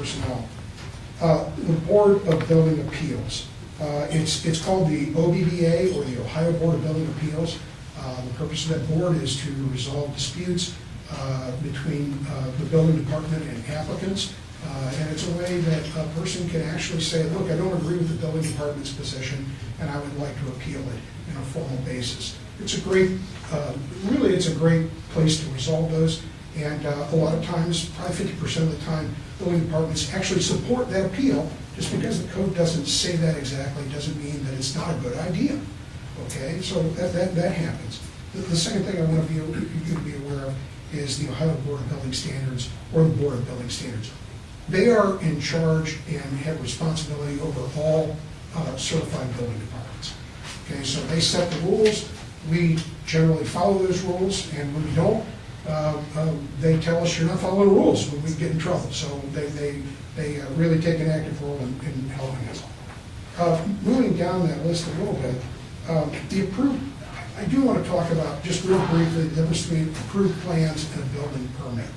personnel. The Board of Building Appeals. It's called the OBBA, or the Ohio Board of Building Appeals. The purpose of that board is to resolve disputes between the building department and applicants. And it's a way that a person can actually say, look, I don't agree with the building department's position, and I would like to appeal it in a formal basis. It's a great, really it's a great place to resolve those. And a lot of times, probably 50% of the time, building departments actually support that appeal. Just because the code doesn't say that exactly doesn't mean that it's not a good idea. Okay, so that happens. The second thing I want you to be aware of is the Ohio Board of Building Standards, or the Board of Building Standards. They are in charge and have responsibility over all certified building departments. Okay, so they set the rules. We generally follow those rules, and when we don't, they tell us you're not following the rules when we get in trouble. So they really take an active role in helping us. Moving down that list a little bit, the approved, I do want to talk about, just real briefly, the difference between approved plans and a building permit.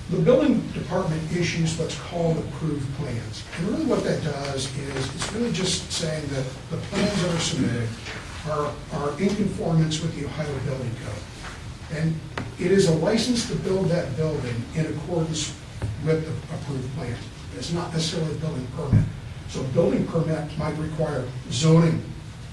The building department issues what's called approved plans. And really what that does is it's really just saying that the plans that are submitted are in conformance with the Ohio Building Code. And it is a license to build that building in accordance with the approved plan. It's not necessarily a building permit. So a building permit might require zoning,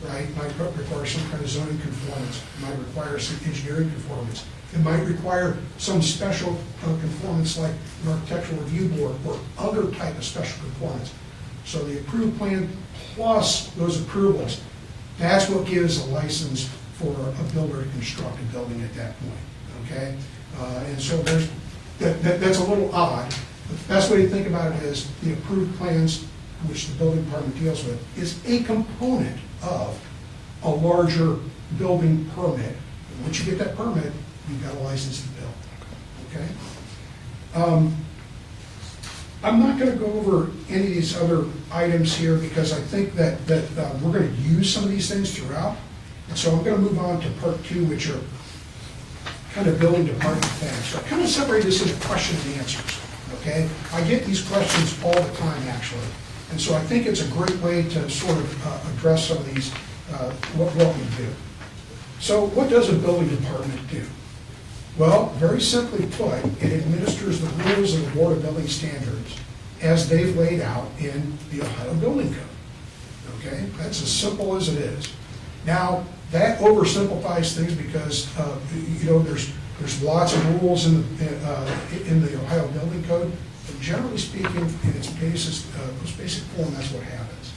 right? Might require some kind of zoning conformance. It might require some engineering conformance. It might require some special conformance like an architectural review board or other type of special conformance. So the approved plan plus those approvals, that's what gives a license for a builder to construct a building at that point, okay? And so that's a little odd. The best way to think about it is the approved plans, which the building department deals with, is a component of a larger building permit. And once you get that permit, you've got a license to build, okay? I'm not going to go over any of these other items here because I think that we're going to use some of these things throughout. And so I'm going to move on to part two, which are kind of building department things. So I kind of separate this into questions and answers, okay? I get these questions all the time, actually. And so I think it's a great way to sort of address some of these, what we do. So what does a building department do? Well, very simply put, it administers the rules of the Board of Building Standards as they've laid out in the Ohio Building Code. Okay, that's as simple as it is. Now, that oversimplifies things because there's lots of rules in the Ohio Building Code. But generally speaking, in its most basic form, that's what happens.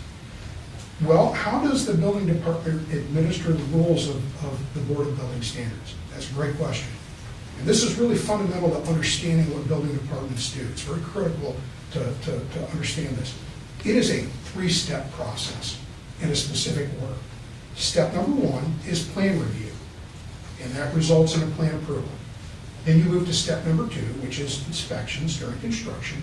Well, how does the building department administer the rules of the Board of Building Standards? That's a great question. And this is really fundamental to understanding what building departments do. It's very critical to understand this. It is a three-step process in a specific order. Step number one is plan review, and that results in a plan approval. Then you move to step number two, which is inspections during construction.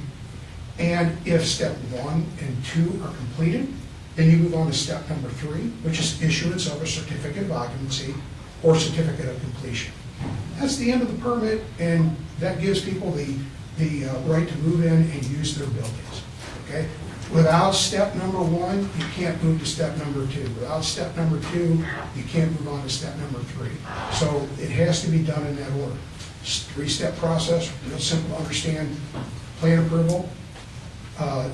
And if step 1 and 2 are completed, then you move on to step number 3, which is issuance of a certificate of occupancy or certificate of completion. That's the end of the permit, and that gives people the right to move in and use their buildings, okay? Without step number 1, you can't move to step number 2. Without step number 2, you can't move on to step number 3. So it has to be done in that order. Three-step process, real simple to understand. Plan approval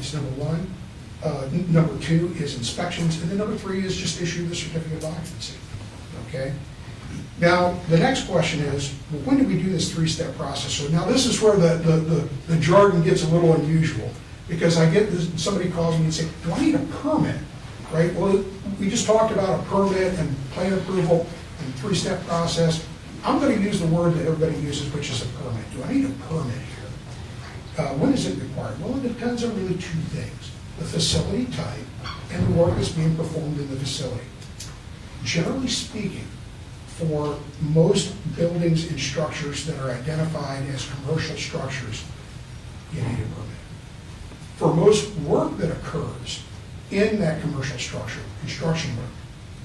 is number 1. Number 2 is inspections, and then number 3 is just issue the certificate of occupancy, okay? Now, the next question is, well, when do we do this three-step process? So now this is where the jargon gets a little unusual, because I get this, somebody calls me and say, do I need a permit, right? Well, we just talked about a permit and plan approval and three-step process. I'm going to use the word that everybody uses, which is a permit. Do I need a permit here? When is it required? Well, it depends on really two things: the facility type and the work that's being performed in the facility. Generally speaking, for most buildings and structures that are identified as commercial structures, you need a permit. For most work that occurs in that commercial structure, construction work,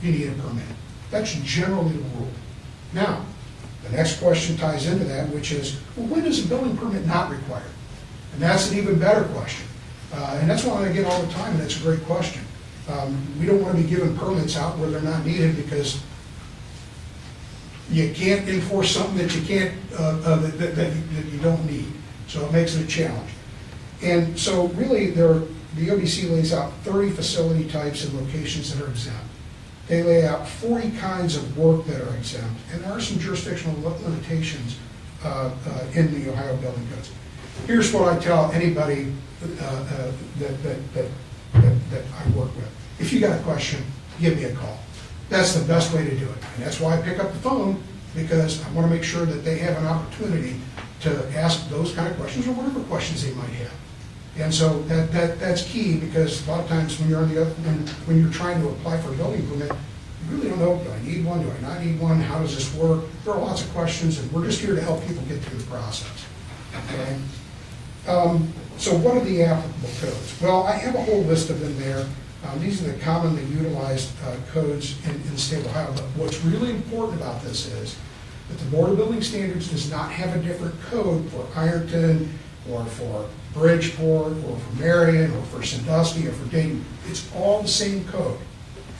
you need a permit. That's generally the rule. Now, the next question ties into that, which is, well, when is a building permit not required? And that's an even better question. And that's one I get all the time, and that's a great question. We don't want to be giving permits out where they're not needed because you can't enforce something that you can't, that you don't need. So it makes it a challenge. And so really, the ODC lays out 30 facility types and locations that are exempt. They lay out 40 kinds of work that are exempt, and there are some jurisdictional limitations in the Ohio building codes. Here's what I tell anybody that I work with. If you got a question, give me a call. That's the best way to do it. And that's why I pick up the phone, because I want to make sure that they have an opportunity to ask those kind of questions or whatever questions they might have. And so that's key, because a lot of times when you're on the other, when you're trying to apply for a building permit, you really don't know, do I need one, do I not need one, how does this work? There are lots of questions, and we're just here to help people get through the process. Okay? So what are the applicable codes? Well, I have a whole list of them there. These are the commonly utilized codes in the state of Ohio. But what's really important about this is that the Board of Building Standards does not have a different code for Ironton or for Bridgeport or for Marion or for Sandusky or for Dayton. It's all the same code.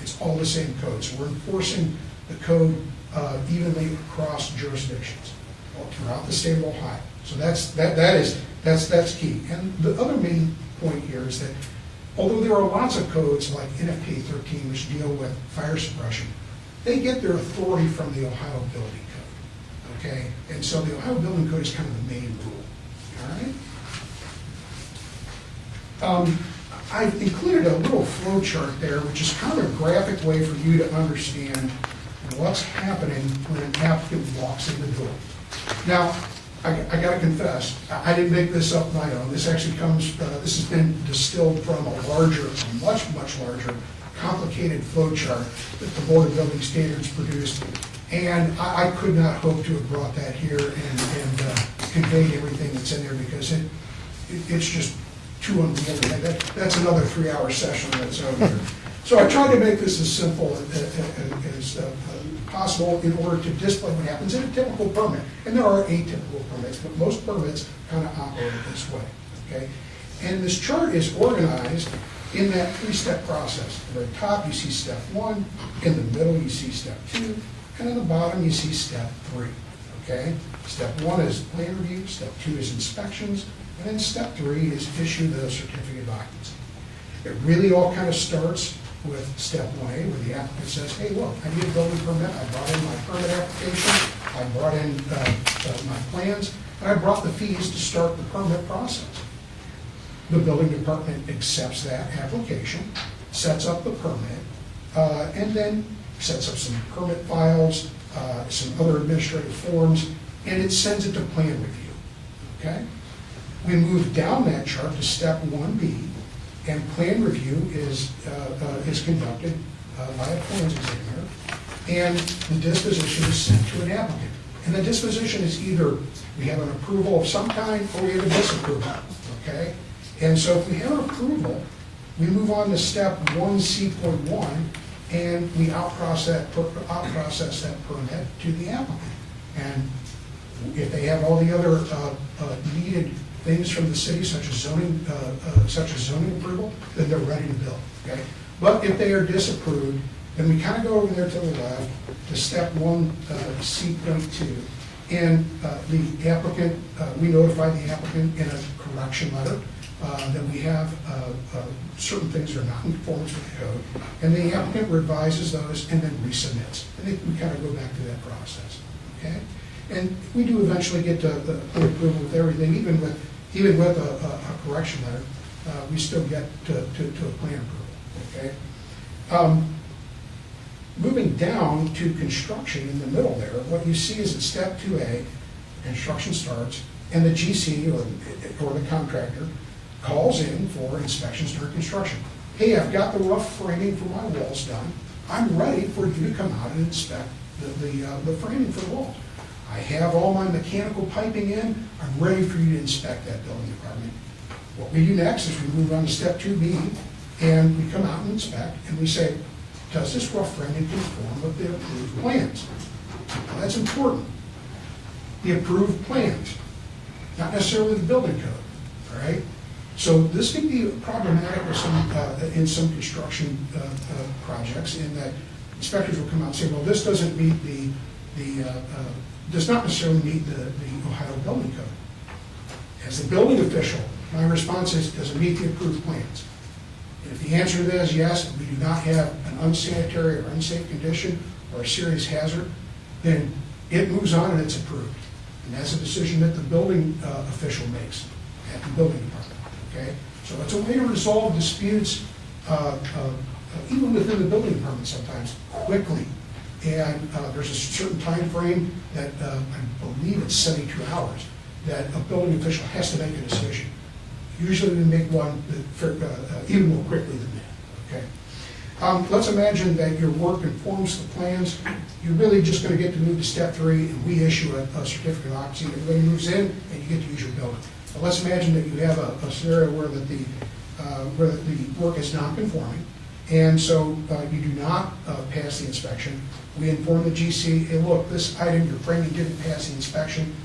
It's all the same code. So we're enforcing the code evenly across jurisdictions all throughout the state of Ohio. So that's key. And the other main point here is that although there are lots of codes like NFPA 13, which deal with fire suppression, they get their authority from the Ohio Building Code. Okay? And so the Ohio Building Code is kind of the main rule. All right? I've included a little flow chart there, which is kind of a graphic way for you to understand what's happening when an applicant walks in the door. Now, I got to confess, I didn't make this up my own. This actually comes, this has been distilled from a much larger, complicated flow chart that the Board of Building Standards produced. And I could not hope to have brought that here and conveyed everything that's in there, because it's just too unbelievable. That's another 3-hour session that's over here. So I tried to make this as simple as possible in order to display what happens in a typical permit. And there are atypical permits, but most permits kind of operate this way. Okay? And this chart is organized in that 3-step process. At the very top, you see step 1. In the middle, you see step 2. And at the bottom, you see step 3. Okay? Step 1 is plan review. Step 2 is inspections. And then step 3 is issue the certificate of occupancy. It really all kind of starts with step 1A, where the applicant says, hey, look, I need a building permit. I brought in my permit application. I brought in my plans. And I brought the fees to start the permit process. The building department accepts that application, sets up the permit, and then sets up some permit files, some other administrative forms, and it sends it to plan review. Okay? We move down that chart to step 1B, and plan review is conducted by a plans examiner, and the disposition is sent to an applicant. And the disposition is either we have an approval of some kind or we have a disapproval. Okay? And so if we have an approval, we move on to step 1C.1, and we out-process that permit to the applicant. And if they have all the other needed things from the city, such as zoning approval, then they're ready to build. Okay? But if they are disapproved, then we kind of go over there to the left to step 1C.2, and the applicant, we notify the applicant in a correction letter that we have certain things that are not in conformance with the code, and the applicant revises those and then resubmits. And we kind of go back to that process. Okay? And we do eventually get to the approval with everything, even with a correction letter, we still get to a plan approval. Okay? Moving down to construction in the middle there, what you see is at step 2A, construction starts, and the GC or the contractor calls in for inspections during construction. Hey, I've got the rough framing for my walls done. I'm ready for you to come out and inspect the framing for the walls. I have all my mechanical piping in. I'm ready for you to inspect that building department. What we do next is we move on to step 2B, and we come out and inspect, and we say, does this rough framing conform with the approved plans? Now, that's important. The approved plans, not necessarily the building code. all right? So this can be problematic with some, in some construction projects, in that inspectors will come out and say, well, this doesn't meet does not necessarily meet the Ohio Building Code. As the building official, my response is, does it meet the approved plans? And if the answer to that is yes, we do not have an unsanitary or unsafe condition or a serious hazard, then it moves on and it's approved. And that's a decision that the building official makes at the building department, okay? So it's a way to resolve disputes, even within the building department sometimes, quickly. And there's a certain time frame that, I believe it's 72 hours, that a building official has to make a decision. Usually we make one that, even more quickly than that, okay? Let's imagine that your work informs the plans. You're really just going to get to move to step 3, and we issue a certificate of occupancy. Everybody moves in, and you get to use your building. But let's imagine that you have a scenario where the work is non-conforming, and so you do not pass the inspection. We inform the GC, hey, look, this item, your framing didn't pass the inspection.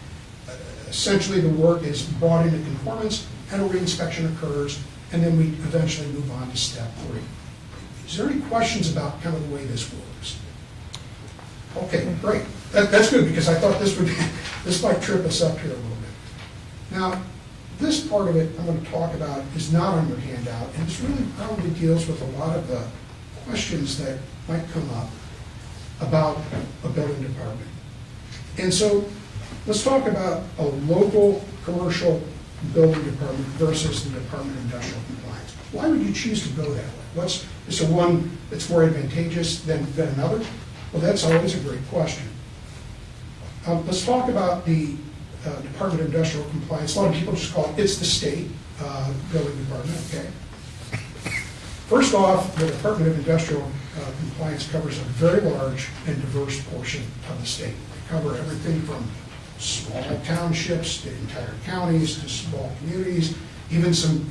Essentially, the work is brought into conformance, and a reinspection occurs, and then we eventually move on to step 3. Is there any questions about kind of the way this works? Okay, great. That's good, because I thought this might trip us up here a little bit. Now, this part of it I'm going to talk about is not on your handout, and this really probably deals with a lot of the questions that might come up about a building department. And so let's talk about a local commercial building department versus the Department of Industrial Compliance. Why would you choose to go that way? Is there one that's more advantageous than another? Well, that's always a great question. Let's talk about the Department of Industrial Compliance. A lot of people just call it's the state building department, okay? First off, the Department of Industrial Compliance covers a very large and diverse portion of the state. They cover everything from small townships to entire counties to small communities, even some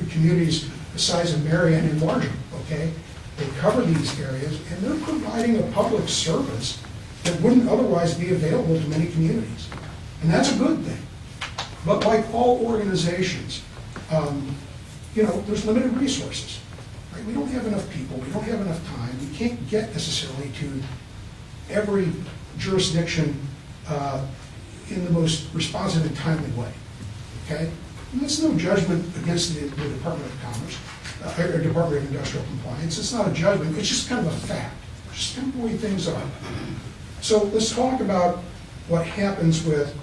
communities the size of Marion and larger, okay? They cover these areas, and they're providing a public service that wouldn't otherwise be available to many communities. And that's a good thing. But like all organizations, there's limited resources. Right? We don't have enough people, we don't have enough time, we can't get necessarily to every jurisdiction in the most responsive and timely way, okay? And that's no judgment against the Department of Commerce, or Department of Industrial Compliance. It's not a judgment, it's just kind of a fact. It's just kind of the way things are. So let's talk about what happens with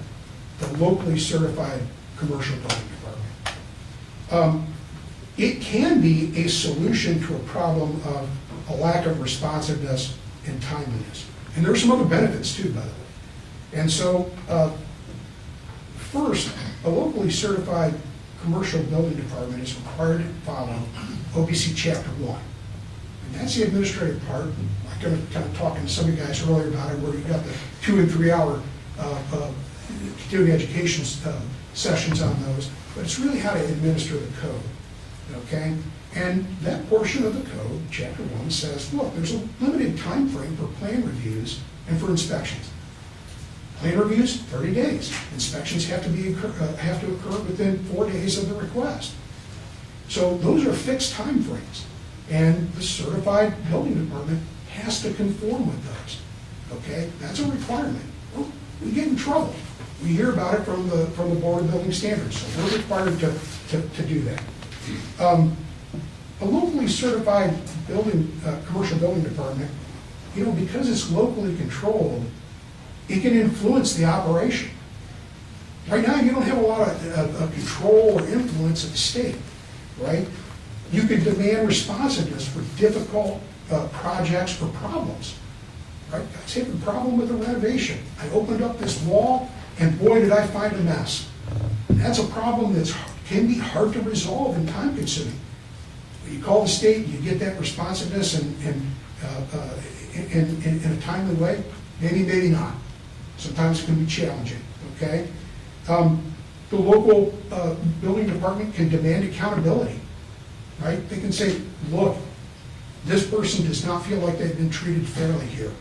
the locally certified commercial building department. It can be a solution to a problem of a lack of responsiveness and timeliness. And there are some other benefits too, by the way. And so, first, a locally certified commercial building department is required to follow OBC Chapter 1. And that's the administrative part. I'm going to kind of talking to some of you guys earlier about it, where you've got the 2 and 3 hour continuing education sessions on those. But it's really how to administer the code, okay? And that portion of the code, Chapter 1, says, look, there's a limited time frame for plan reviews and for inspections. Plan reviews, 30 days. Inspections have to occur within 4 days of the request. So those are fixed time frames, and the certified building department has to conform with those. Okay, that's a requirement. Well, we get in trouble. We hear about it from the Board of Building Standards, so we're required to do that. A locally certified commercial building department, because it's locally controlled, it can influence the operation. Right now, you don't have a lot of control or influence at the state, right? You can demand responsiveness for difficult projects or problems, right? I have a problem with a renovation. I opened up this wall, and boy, did I find a mess. That's a problem that can be hard to resolve and time-consuming. You call the state, you get that responsiveness in a timely way, maybe not. Sometimes it can be challenging, okay? The local building department can demand accountability, right? They can say, look, this person does not feel like they've been treated fairly here.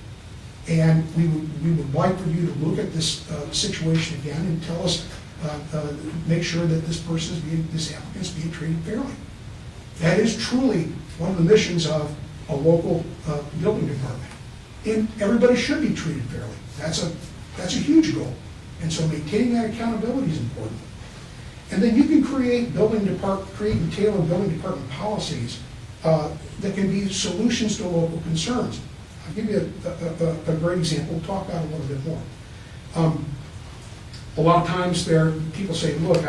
And we would like for you to look at this situation again and tell us make sure that this applicant's being treated fairly. That is truly one of the missions of a local building department. And everybody should be treated fairly. That's a huge goal. And so maintaining that accountability is important. And then you can create and tailor building department policies that can be solutions to local concerns. I'll give you a great example. We'll talk about it a little bit more. A lot of times people say, look,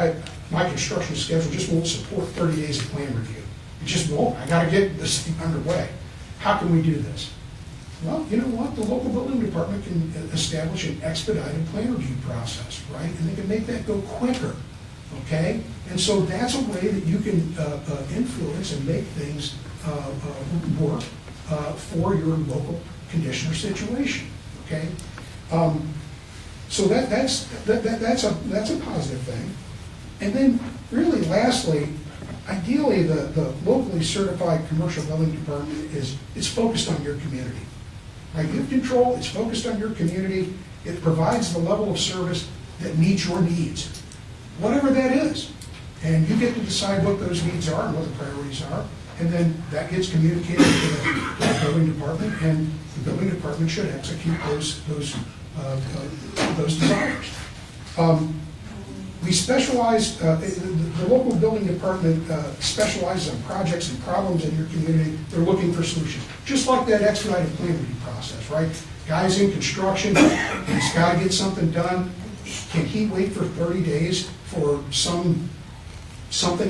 my construction schedule just won't support 30 days of plan review. It just won't. I got to get this thing underway. How can we do this? Well, you know what? The local building department can establish an expedited plan review process, right? And they can make that go quicker, okay? And so that's a way that you can influence and make things work for your local condition or situation, okay? So that's a positive thing. And then really lastly, ideally the locally certified commercial building department is focused on your community. Right? You have control, it's focused on your community, it provides the level of service that meets your needs, whatever that is. And you get to decide what those needs are and what the priorities are, and then that gets communicated to the building department, and the building department should execute those desires. We specialize, the local building department specializes on projects and problems in your community. They're looking for solutions. Just like that expedited plan review process, right? Guy's in construction, he's got to get something done. Can he wait for 30 days for something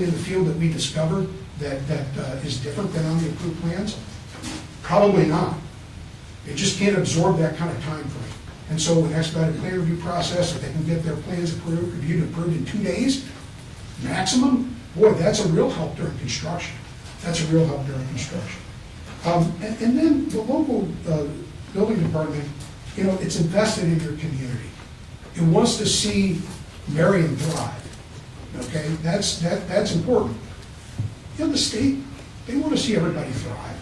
in the field that we discovered that is different than on the approved plans? Probably not. It just can't absorb that kind of time frame. And so an expedited plan review process, if they can get their plans reviewed and approved in 2 days, maximum, boy, that's a real help during construction. That's a real help during construction. And then the local building department, you know, it's invested in your community. It wants to see Marion thrive, okay? That's important. You know, the state, they want to see everybody thrive.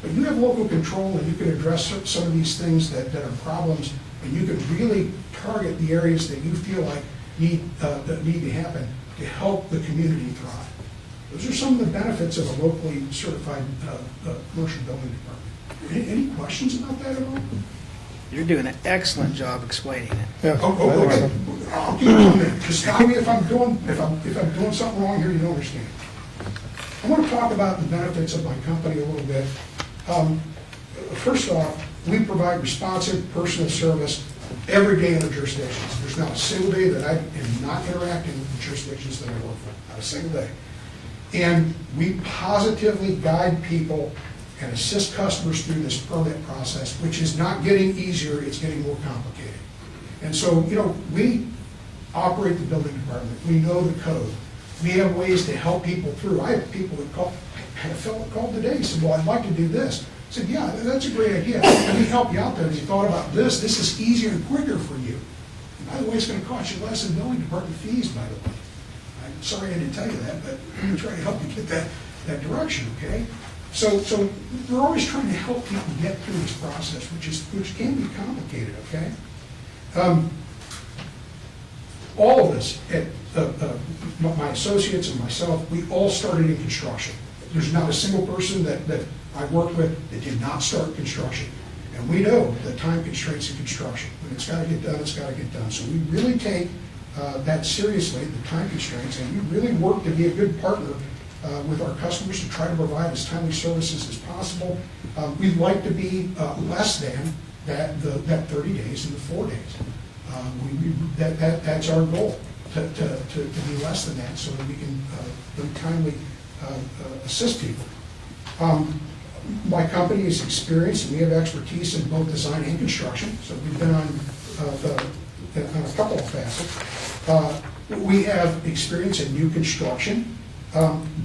But you have local control and you can address some of these things that are problems, and you can really target the areas that you feel like need to happen to help the community thrive. Those are some of the benefits of a locally certified commercial building department. Any questions about that at all? You're doing an excellent job explaining it. Yeah, Okay. I'll keep doing that. Just stop me if I'm doing something wrong here you don't understand. I want to talk about the benefits of my company a little bit. First off, we provide responsive personal service every day in our jurisdictions. There's not a single day that I am not interacting with the jurisdictions that I work for, not a single day. And we positively guide people and assist customers through this permit process, which is not getting easier, it's getting more complicated. And so, you know, we operate the building department, we know the code, we have ways to help people through. I have people that call, I had a fellow called today, he said, well, I'd like to do this. I said, yeah, that's a great idea. Let me help you out there. Have you thought about this? This is easier and quicker for you. And by the way, it's going to cost you less than building department fees, by the way. I'm sorry I didn't tell you that, but I'm going to try to help you get that direction, okay? So we're always trying to help people get through this process, which can be complicated, okay? All of us, my associates and myself, we all started in construction. There's not a single person that I worked with that did not start construction. And we know the time constraints in construction. When it's got to get done, it's got to get done. So we really take that seriously, the time constraints, and we really work to be a good partner with our customers to try to provide as timely services as possible. We'd like to be less than that 30 days and the 4 days. That's our goal, to be less than that so that we can really timely assist people. My company is experienced and we have expertise in both design and construction, so we've been on a couple of facets. We have experience in new construction,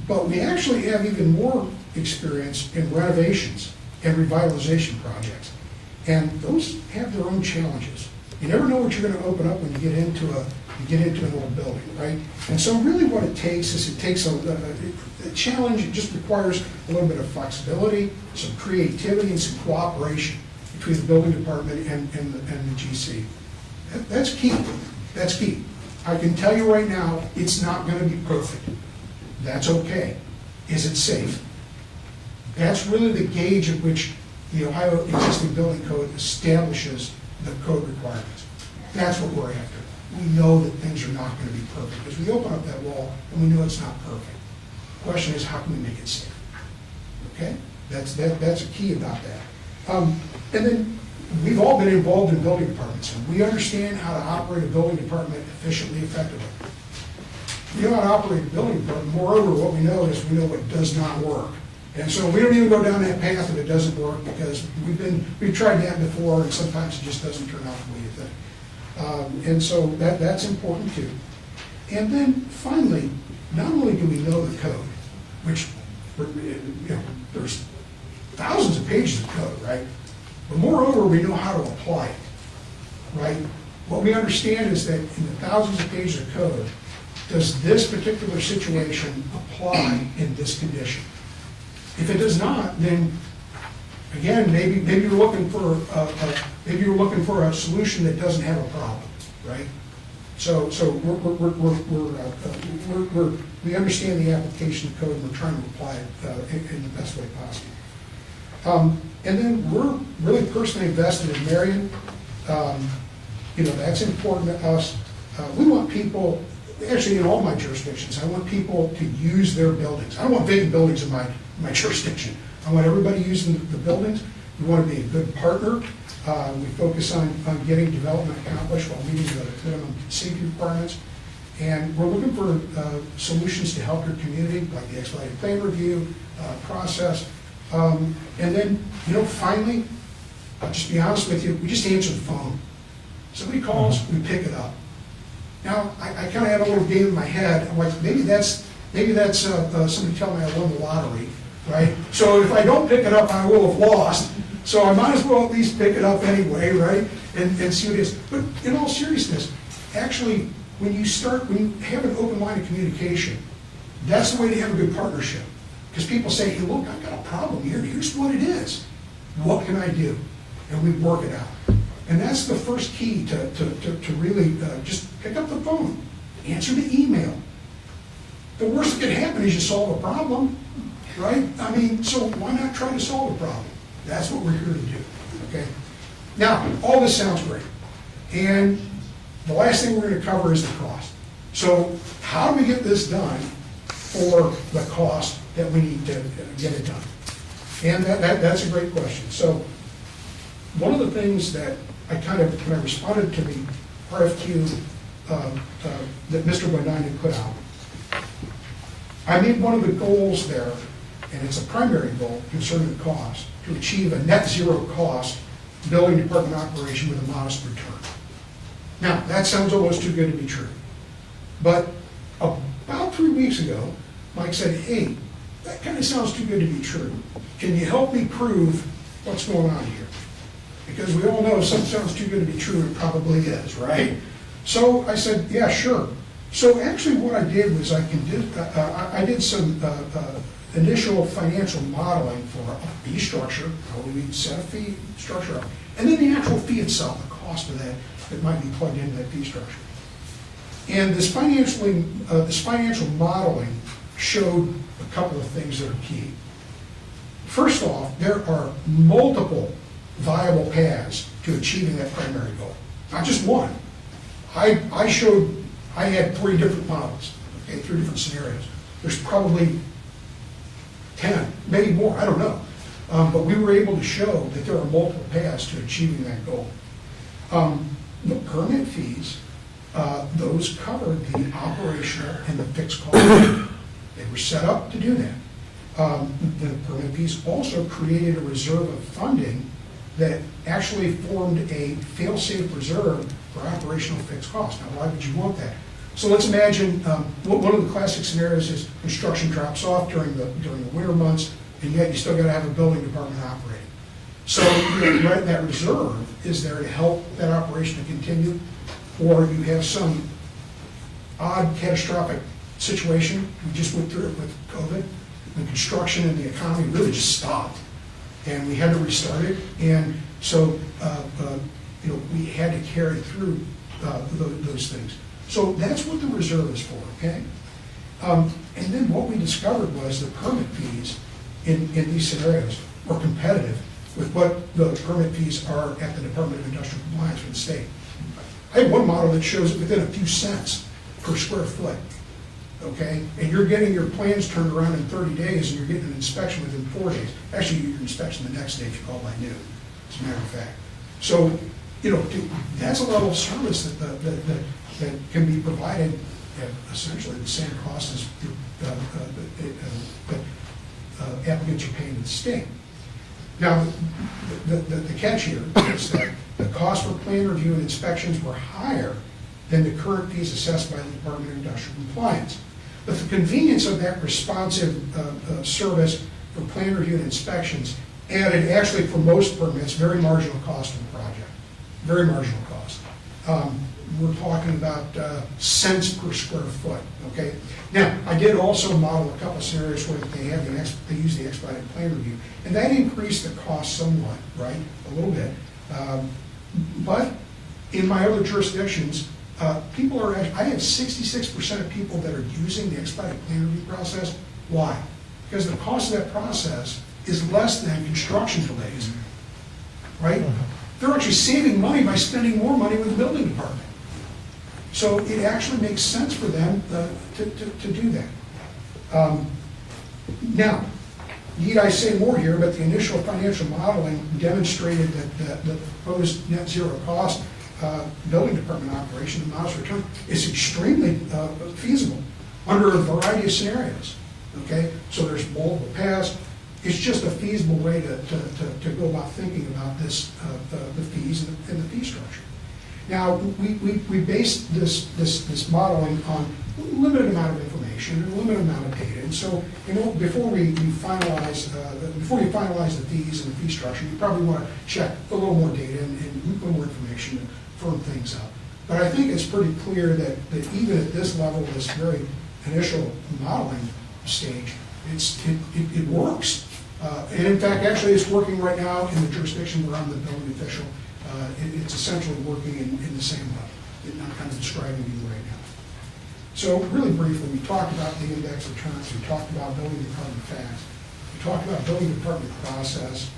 but we actually have even more experience in renovations and revitalization projects. And those have their own challenges. You never know what you're going to open up when you get into an old building, right? And so really what it takes is a challenge. It just requires a little bit of flexibility, some creativity, and some cooperation between the building department and the GC. That's key. That's key. I can tell you right now, it's not gonna be perfect. That's okay. Is it safe? That's really the gauge at which the Ohio existing building code establishes the code requirements. That's what we're after. We know that things are not gonna be perfect, because we open up that wall and we know it's not perfect. The question is, how can we make it safe? Okay? That's a key about that. And then, we've all been involved in building departments, and we understand how to operate a building department efficiently, effectively. We know how to operate a building department. Moreover, what we know is we know what does not work. And so we don't even go down that path if it doesn't work, because we've tried that before, and sometimes it just doesn't turn out the way you think. And so that's important too. And then finally, not only do we know the code, which, there's thousands of pages of code, right? But moreover, we know how to apply it, right? What we understand is that in the thousands of pages of code, does this particular situation apply in this condition? If it does not, then again, maybe you're looking for a solution that doesn't have a problem, right? So we understand the application of code, and we're trying to apply it in the best way possible. And then we're really personally invested in Marion. That's important to us. We want people, actually in all my jurisdictions, I want people to use their buildings. I don't want vacant buildings in my jurisdiction. I want everybody using the buildings. We want to be a good partner. We focus on getting development accomplished while meeting the minimum safety requirements. And we're looking for solutions to help your community, like the expedited plan review process. And then, finally, I'll just be honest with you, we just answer the phone. Somebody calls, we pick it up. Now, I kind of have a little game in my head. I'm like, maybe that's somebody telling me I won the lottery, right? So if I don't pick it up, I will have lost. So I might as well at least pick it up anyway, right? And see what it is. But in all seriousness, actually, when you have an open line of communication, that's the way to have a good partnership. Because people say, hey, look, I've got a problem here. Here's what it is. What can I do? And we work it out. And that's the first key to really just pick up the phone, answer the email. The worst that could happen is you solve a problem, right? I mean, so why not try to solve a problem? That's what we're here to do, okay? Now, all this sounds great. And the last thing we're going to cover is the cost. So how do we get this done for the cost that we need to get it done? And that's a great question. So one of the things that when I responded to the RFQ that Mr. Boynani put out, I made one of the goals there, and it's a primary goal concerning the cost, to achieve a net zero cost building department operation with a modest return. Now, that sounds almost too good to be true. But about 3 weeks ago, Mike said, hey, that kind of sounds too good to be true. Can you help me prove what's going on here? Because we all know if something sounds too good to be true, it probably is, right? So I said, yeah, sure. So actually what I did was I did some initial financial modeling for a fee structure, how we set a fee structure up, and then the actual fee itself, the cost of that might be plugged into that fee structure. And this financial modeling showed a couple of things that are key. First off, there are multiple viable paths to achieving that primary goal, not just one. I had 3 different models, okay, 3 different scenarios. There's probably 10, maybe more, I don't know. But we were able to show that there are multiple paths to achieving that goal. The permit fees, those covered the operational and the fixed costs. They were set up to do that. The permit fees also created a reserve of funding that actually formed a fail-safe reserve for operational fixed costs. Now, why would you want that? So let's imagine one of the classic scenarios is construction drops off during the winter months, and yet you still got to have a building department operating. So that reserve is there to help that operation to continue, or you have some odd catastrophic situation. We just went through it with COVID. The construction and the economy really just stopped, and we had to restart it. And so we had to carry through those things. So that's what the reserve is for, okay? And then what we discovered was the permit fees in these scenarios are competitive with what the permit fees are at the Department of Industrial Compliance with the state. I have one model that shows it within a few cents per square foot, okay? And you're getting your plans turned around in 30 days, and you're getting an inspection within 4 days. Actually, your inspection the next day if you call by noon, as a matter of fact. So, you know, that's a level of service that can be provided at essentially the same cost as applicants are paying to the state. Now, the catch here is that the cost for plan review and inspections were higher than the current fees assessed by the Department of Industrial Compliance. But the convenience of that responsive service for plan review and inspections added, actually for most permits, very marginal cost to the project. Very marginal cost. We're talking about cents per square foot, okay? Now, I did also model a couple scenarios where they use the expedited plan review, and that increased the cost somewhat, right? A little bit. But in my other jurisdictions, I have 66% of people that are using the expedited plan review process. Why? Because the cost of that process is less than construction delays, right? They're actually saving money by spending more money with the building department. So it actually makes sense for them to do that. Now, need I say more here, but the initial financial modeling demonstrated that the proposed net zero cost building department operation, the miles return, is extremely feasible under a variety of scenarios. Okay, so there's multiple paths. It's just a feasible way to go about thinking about this, the fees and the fee structure. Now, we based this modeling on a limited amount of information and a limited amount of data. And so, you know, before you finalize the fees and the fee structure, you probably want to check a little more data and a little more information to firm things up. But I think it's pretty clear that even at this level, this very initial modeling stage, it works. And in fact, actually, it's working right now in the jurisdiction where I'm the building official. It's essentially working in the same way that I'm kind of describing to you right now. So really briefly, we talked about the index returns, we talked about building department facts, we talked about building department process,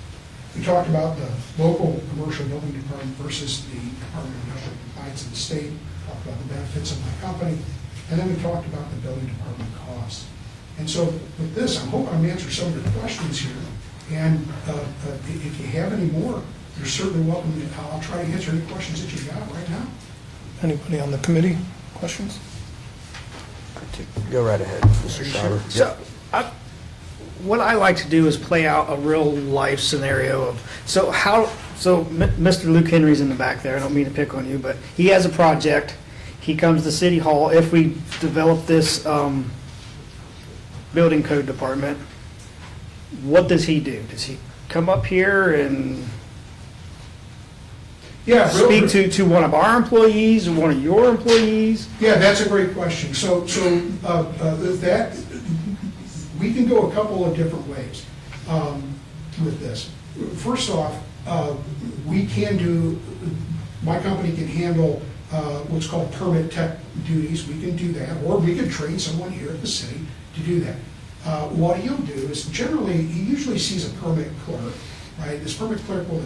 we talked about the local commercial building department versus the Department of Industrial Compliance in the state, talked about the benefits of my company, and then we talked about the building department costs. And so with this, I hope I'm answering some of your questions here. And if you have any more, you're certainly welcome to, I'll try to answer any questions that you got right now. Anybody on the committee, questions? Go right ahead, Mr. Schreiber. So, what I like to do is play out a real life scenario of, Mr. Luke Henry's in the back there, I don't mean to pick on you, but he has a project, he comes to City Hall, if we develop this building code department, what does he do? Does he come up here and speak to one of our employees or one of your employees? Yeah, that's a great question. So that we can go a couple of different ways with this. First off, my company can handle what's called permit tech duties. We can do that, or we can train someone here at the city to do that. What he'll do is he usually sees a permit clerk, right? This permit clerk will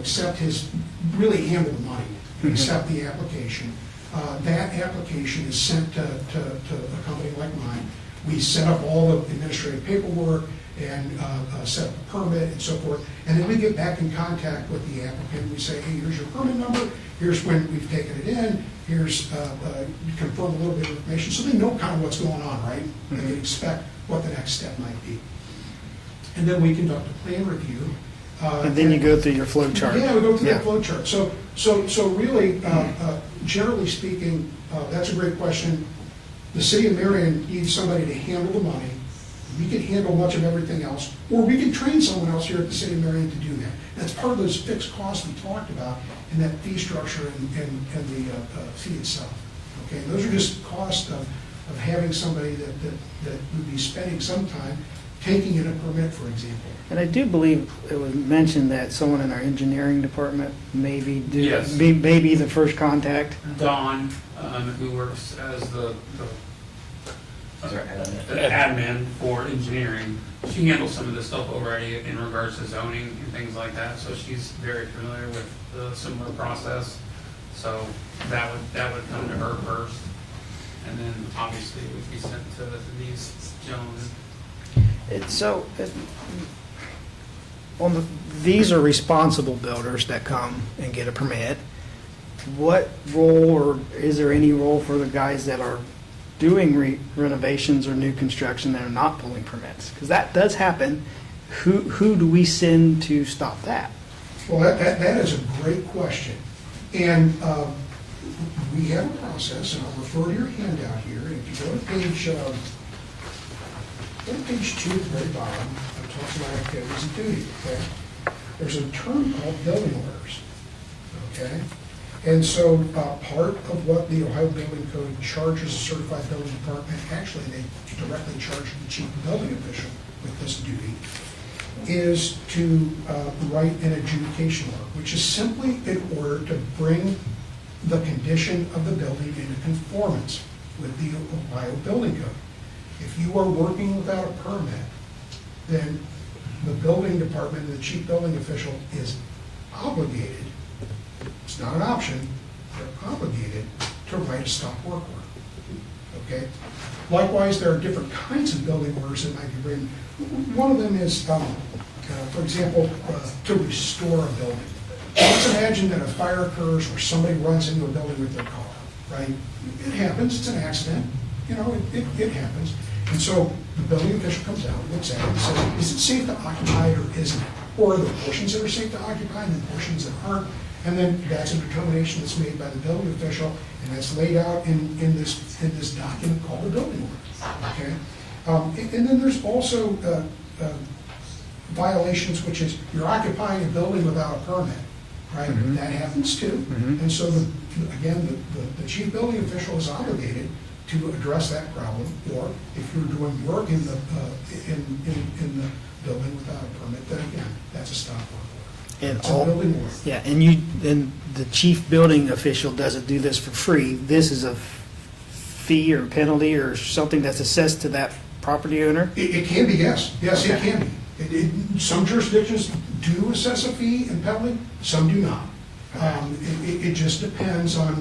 really handle the money, accept the application. That application is sent to a company like mine. We set up all the administrative paperwork and set up a permit and so forth. And then we get back in contact with the applicant. We say, hey, here's your permit number. Here's when we've taken it in. Here's, confirm a little bit of information. So they know kind of what's going on, right? They can expect what the next step might be. And then we conduct a plan review. And then you go through your flow chart. Yeah, we go through that flow chart. So really, generally speaking, that's a great question. The city of Marion needs somebody to handle the money. We can handle much of everything else, or we can train someone else here at the city of Marion to do that. That's part of those fixed costs we talked about in that fee structure and the fee itself. Okay, those are just costs of having somebody that would be spending some time taking in a permit, for example. And I do believe it was mentioned that someone in our engineering department maybe Yes. maybe the first contact. Dawn, who works as the admin for engineering, she handles some of this stuff already in regards to zoning and things like that, so she's very familiar with the similar process. So that would come to her first, and then obviously it would be sent to these gentlemen. These are responsible builders that come and get a permit. What role, or is there any role for the guys that are doing renovations or new construction that are not pulling permits? Because that does happen. Who do we send to stop that? Well, that is a great question. And we have a process, and I'll refer to your handout here. And if you go to page 2 at the very bottom, it talks about activities and duty, okay? There's a term called building orders, okay? And so part of what the Ohio Building Code charges a certified building department, actually they directly charge the chief building official with this duty, is to write an adjudication order, which is simply in order to bring the condition of the building into conformance with the Ohio Building Code. If you are working without a permit, then the building department and the chief building official is obligated, it's not an option, they're obligated to write a stop work order, okay? Likewise, there are different kinds of building orders that might be written. One of them is, for example, to restore a building. Let's imagine that a fire occurs or somebody runs into a building with their car, right? It happens, it's an accident, you know, it happens. And so the building official comes out, looks at it, and says, is it safe to occupy or isn't it? Or are there portions that are safe to occupy and then portions that aren't? And then that's a determination that's made by the building official, and that's laid out in this document called the building order, okay? And then there's also violations, which is you're occupying a building without a permit, right? Mhm. That happens too. Mhm. And so, again, the chief building official is obligated to address that problem, or if you're doing work in the building without a permit, then again, that's a stop work order. And It's a building order. Yeah, and the chief building official doesn't do this for free. This is a fee or penalty or something that's assessed to that property owner? It can be, yes. Yes, it Okay. can be. Some jurisdictions do assess a fee and penalty, some do not. It just depends on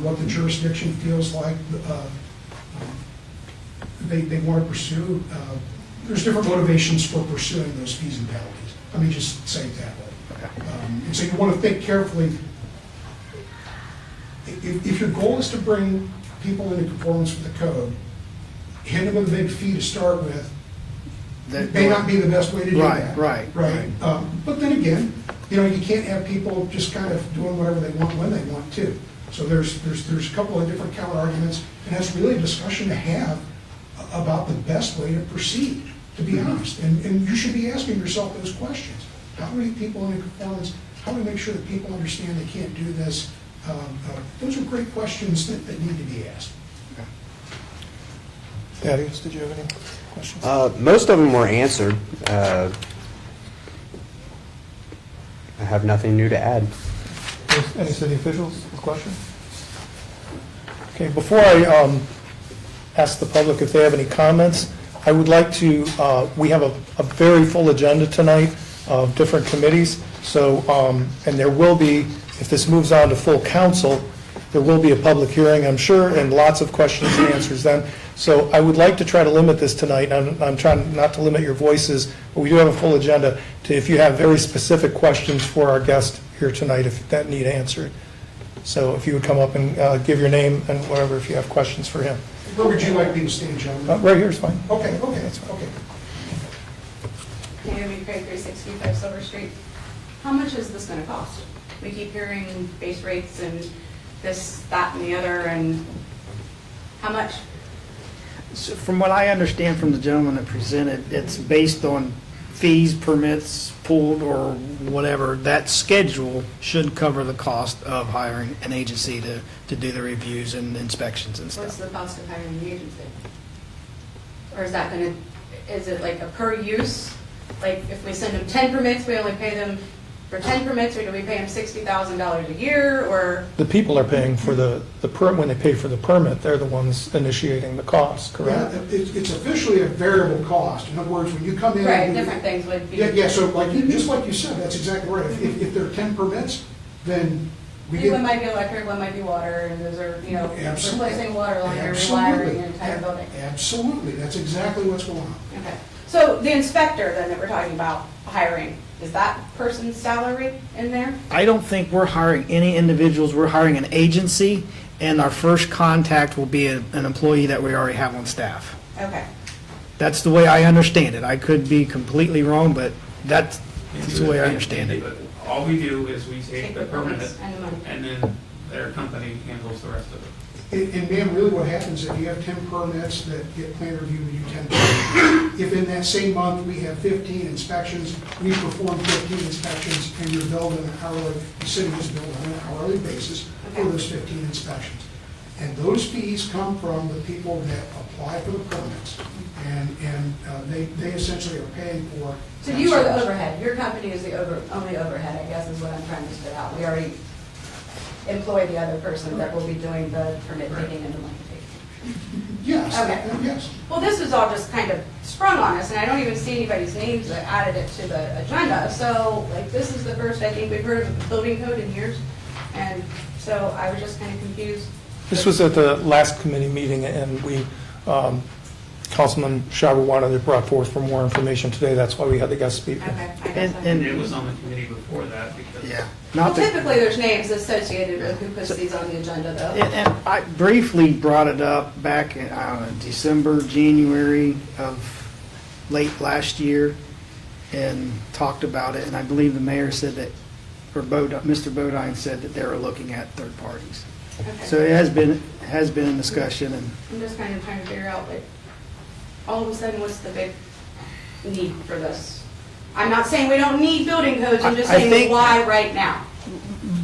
what the jurisdiction feels like they want to pursue. There's different motivations for pursuing those fees and penalties. Let me just say it that way. And so you want to think carefully. If your goal is to bring people into conformance with the code, hit them with a big fee to start with, may not be the best way to do that. Right. But then again, you know, you can't have people just kind of doing whatever they want when they want to. So there's a couple of different counter arguments, and that's really a discussion to have about the best way to proceed, to be honest. And you should be asking yourself those questions. How do we get people into conformance? How do we make sure that people understand they can't do this? Those are great questions that need to be asked. Thaddeus, did you have any questions? Most of them were answered. I have nothing new to add. Any city officials with questions? Okay, before I ask the public if they have any comments, I would like to, we have a very full agenda tonight of different committees, so, and there will be, if this moves on to full council, there will be a public hearing, I'm sure, and lots of questions and answers then. So I would like to try to limit this tonight, and I'm trying not to limit your voices, but we do have a full agenda, to if you have very specific questions for our guest here tonight, if that need answered. So if you would come up and give your name and whatever, if you have questions for him. Where would you like me to stand, gentlemen? Right here is fine. Okay, That's fine. okay. Naomi Craig, 365 Silver Street. How much is this going to cost? We keep hearing base rates and this, that, and the other, and how much? So from what I understand from the gentleman that presented, it's based on fees, permits, pulled, or whatever. That schedule should cover the cost of hiring an agency to do the reviews and inspections and What's stuff. the cost of hiring the agency? Or is that going to, is it like a per use? Like if we send them 10 permits, we only pay them for 10 permits, or do we pay them $60,000 a year, or? The people are paying for the when they pay for the permit, they're the ones initiating the cost, Yeah, correct? it's officially a variable cost. In other words, when you come in. Right, different things would be. Yeah, so just like you said, that's exactly right. If there are 10 permits, then we One get. might be electric, one might be water, and those are, Absolutely. replacing water line or Absolutely. rewiring an entire building. Absolutely, that's exactly what's going on. Okay. So the inspector then that we're talking about hiring, is that person's salary in there? I don't think we're hiring any individuals, we're hiring an agency, and our first contact will be an employee that we already have on staff. Okay. That's the way I understand it. I could be completely wrong, but that's the way I understand it. But all we do is we take Take the the permit, permits and the money. and then their company handles the rest of it. And ma'am, really what happens if you have 10 permits that get plan review, we do 10 permits. If in that same month we have 15 inspections, we perform 15 inspections, and you're billed on an hourly, the city is billed on an hourly basis for those 15 inspections. And those fees come from the people that apply for the permits, and they essentially are paying for. So you are the overhead, your company is the only overhead, I guess is what I'm trying to spit out. We already employ the other person that will be doing the permit taking and the money taking. Yes, Okay. yes. Well, this was all just kind of sprung on us, and I don't even see anybody's names that added it to the agenda. So, like, this is the first I think we've heard of the building code in years, and so I was just kind of confused. This was at the last committee meeting, and we, Councilman Schreiber wanted it brought forth for more information today. That's why we had the guest speaker. Okay, I guess And- I- And it was on the committee before that, because. Yeah. Well, Not that, typically, there's names associated with who puts these on the agenda, though. and I briefly brought it up back in, I don't know, December, January of late last year, and talked about it, and I believe the mayor said that, or Mr. Bodine said that they were looking at third parties. Okay. So it has been in discussion, and I'm just kind of trying to figure out, like, all of a sudden, what's the big need for this? I'm not saying we don't need building codes, I'm just I saying think- why right now?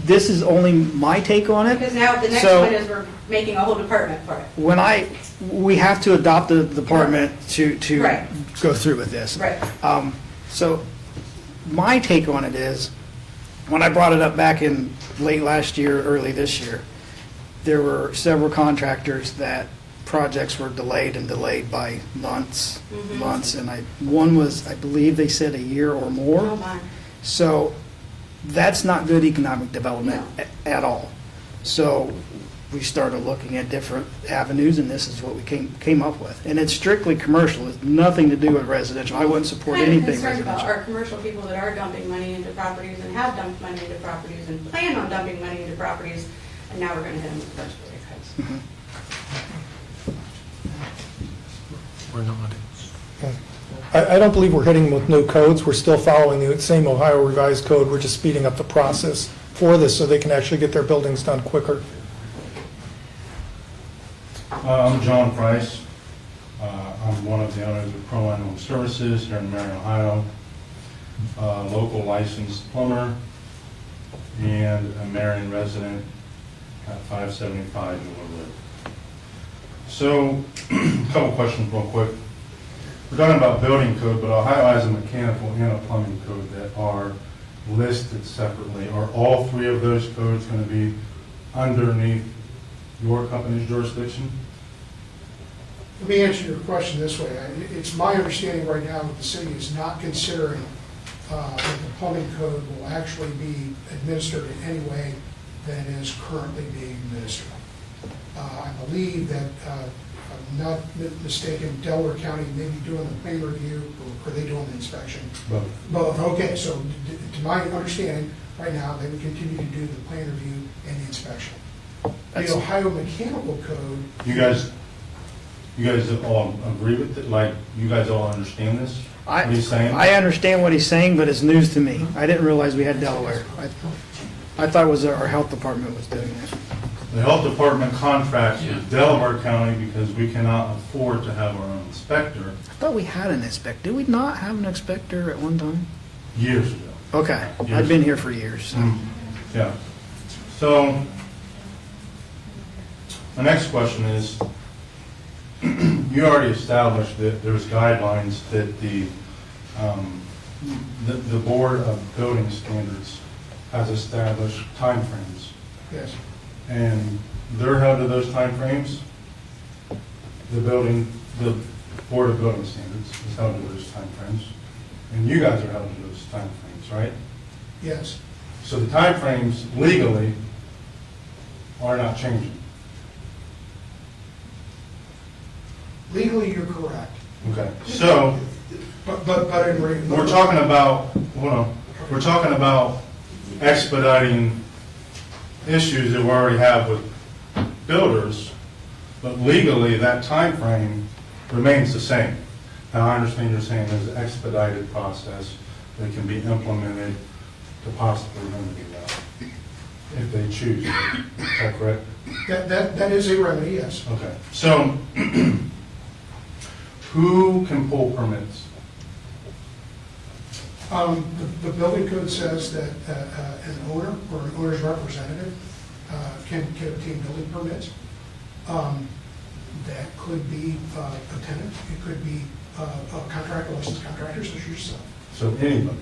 this is only my take on it. Because now the next So- one is we're making a whole department for it. We have to adopt the department to Right. go through with this. Right. So my take on it is, when I brought it up back in late last year, early this year, there were several contractors that projects were delayed by months, and one was, I believe they said a year or more. Oh, my. So that's not good economic development at all. So we started looking at different avenues, and this is what we came up with. And it's strictly commercial, it's nothing to do with residential. I wouldn't support Kind of anything concerned about residential. our commercial people that are dumping money into properties and have dumped money into properties and plan on dumping money into properties, and now we're gonna hit them with a bunch of rate cuts. We're not. I don't believe we're hitting them with new codes. We're still following the same Ohio revised code. We're just speeding up the process for this so they can actually get their buildings done quicker. I'm John Price. I'm one of the owners of pt1 Home Services here in Marion, Ohio. Local licensed plumber and a Marion resident at 575 Newell Road. So, a couple questions real quick. We're talking about building code, but Ohio has a mechanical and a plumbing code that are listed separately. Are all three of those codes going to be underneath your company's jurisdiction? Let me answer your question this way. It's my understanding right now that the city is not considering that the plumbing code will actually be administered in any way than is currently being administered. I believe that, if I'm not mistaken, Delaware County may be doing the plan review, or are they doing the inspection? Both. Both, okay, so to my understanding, right now, they would continue to do the plan review and the inspection. The Ohio Mechanical Code. You guys all agree with it? Like, you guys all understand this? What he's saying? I understand what he's saying, but it's news to me. I didn't realize we had Delaware. I thought it was our health department was doing that. The health department contracts Yeah. with Delaware County because we cannot afford to have our own inspector I thought we had an inspector. Did we not have an inspector at one time? years ago. Okay, I've been here for years. So. Yeah. So, my next question is, you already established that there's guidelines that the Board of Building Standards has established timeframes. Yes. And they're held to those timeframes. The Board of Building Standards is held to those timeframes. And you guys are held to those timeframes, right? Yes. So the timeframes legally are not changing. Legally, you're correct. Okay, so But in re. we're talking about, hold on, we're talking about expediting issues that we already have with builders, but legally, that time frame remains the same. Now, I understand you're saying there's an expedited process that can be implemented to possibly remedy that, if they choose. Is that correct? That is a remedy, yes. Okay, so who can pull permits? The building code says that an owner or an owner's representative can obtain building permits. That could be a tenant, it could be a contractor, licensed contractor such as yourself. So anybody?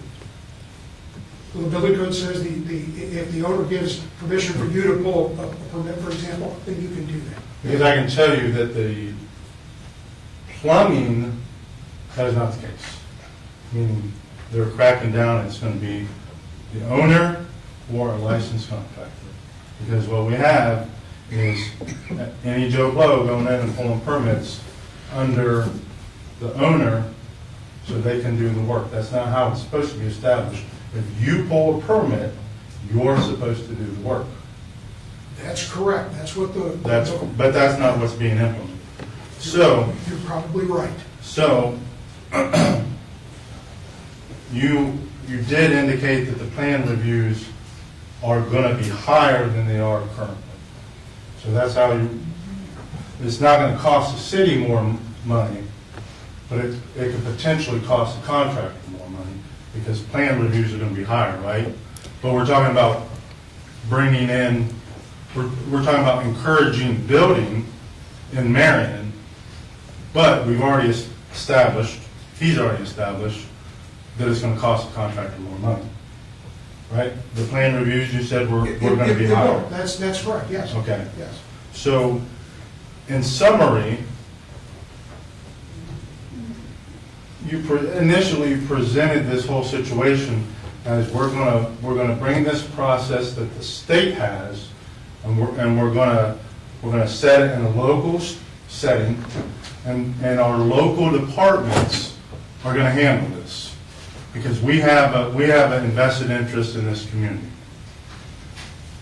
Well, the building code says if the owner gives permission for you to pull a permit, for example, then you can do that. Because I can tell you that the plumbing, that is not the case. Meaning, they're cracking down, it's going to be the owner or a licensed contractor. Because what we have is any Joe Blow going in and pulling permits under the owner so they can do the work. That's not how it's supposed to be established. If you pull a permit, you're supposed to do the work. That's correct, that's what But that's not what's being implemented. So, You're probably right. so, you did indicate that the plan reviews are going to be higher than they are currently. So that's how it's not going to cost the city more money, but it could potentially cost the contractor more money because plan reviews are going to be higher, right? But we're talking about bringing in, we're talking about encouraging building in Marion, but we've already established, he's already established, that it's going to cost the contractor more money, right? The plan reviews, you said we're going to be It will. higher. That's correct, yes. Okay. Yes. So, in summary, you initially presented this whole situation as we're gonna bring this process that the state has, and we're gonna set it in a local setting, and our local departments are gonna handle this because we have an invested interest in this community.